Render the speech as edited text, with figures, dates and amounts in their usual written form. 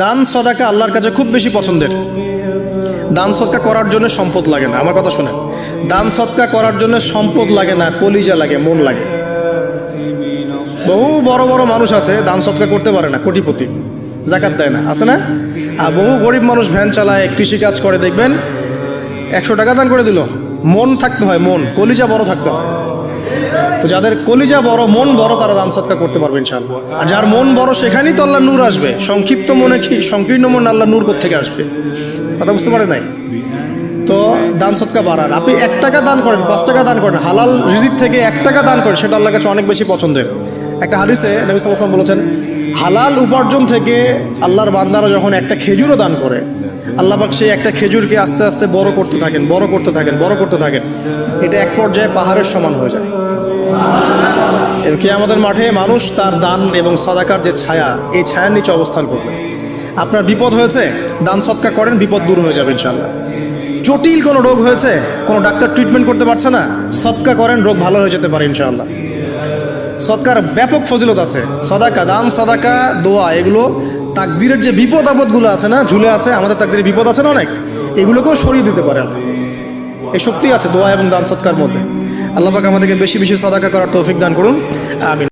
দান সদাকা আল্লাহর কাছে খুব বেশি পছন্দের। দান সদকা করার জন্য সম্পদ লাগে না, আমার কথা শোনেন। দান সদকা করার জন্য সম্পদ লাগে না, কলিজা লাগে, মন লাগে। বহু বড় বড় মানুষ আছে দান সদকা করতে পারে না, কোটিপতি, জাকাত দেয় না, আছে না? আর বহু গরিব মানুষ ভ্যান চালায়, কৃষিকাজ করে, দেখবেন 100 টাকা দান করে দিল। মন থাকতে হয়, মন, কলিজা বড় থাকতে হয়। তো যাদের কলিজা বড়, মন বড়, তারা দান সদকা করতে পারবে ইনশাআল্লাহ। আর যার মন বড় সেখানেই তো আল্লাহ নূর আসবে। সংক্ষিপ্ত মনে কি, সংকীর্ণ মন আল্লাহ নূর কোত্থেকে আসবে? কথা বুঝতে পারে নাই? তো দান সদকা বাড়ান। আপনি 1 টাকা দান করেন, 5 টাকা দান করেন, হালাল রিজিক থেকে 1 টাকা দান করেন, সেটা আল্লাহর কাছে অনেক বেশি পছন্দের। একটা হাদিসে নবী সাল্লাল্লাহু আলাইহি ওয়াসাল্লাম বলেছেন, হালাল উপার্জন থেকে আল্লাহর বান্দারা যখন একটা খেজুরও দান করে, আল্লাহ পাক সেই একটা খেজুরকে আস্তে আস্তে বড় করতে থাকেন, বড় করতে থাকেন, বড় করতে থাকেন। এটা এক পর্যায়ে পাহাড়ের সমান হয়ে যায়। এবং কিয়ামতের মাঠে মানুষ তার দান এবং সাদাকার যে ছায়া, এই ছায়ার নিচে অবস্থান করবে। আপনার বিপদ হয়েছে, দান সদকা করেন, বিপদ দূর হয়ে যাবে ইনশাআল্লাহ। জটিল কোনো রোগ হয়েছে, কোনো ডাক্তার ট্রিটমেন্ট করতে পারছে না, সদকা করেন, রোগ ভালো হয়ে যেতে পারে ইনশাআল্লাহ। সদকার ব্যাপক ফজিলত আছে। সদাকা, দান সদাকা, দোয়া, এগুলো তাকদিরের যে বিপদ আপদগুলো আছে না, ঝুলে আছে, আমাদের তাকদিরে বিপদ আছে না অনেক, এগুলোকেও সরিয়ে দিতে পারে আল্লাহ। এই শক্তি আছে দোয়া এবং দান সদকার মধ্যে। আল্লাহ পাক আমাদেরকে বেশি বেশি সদাকা করার তৌফিক দান করুন, আমিন।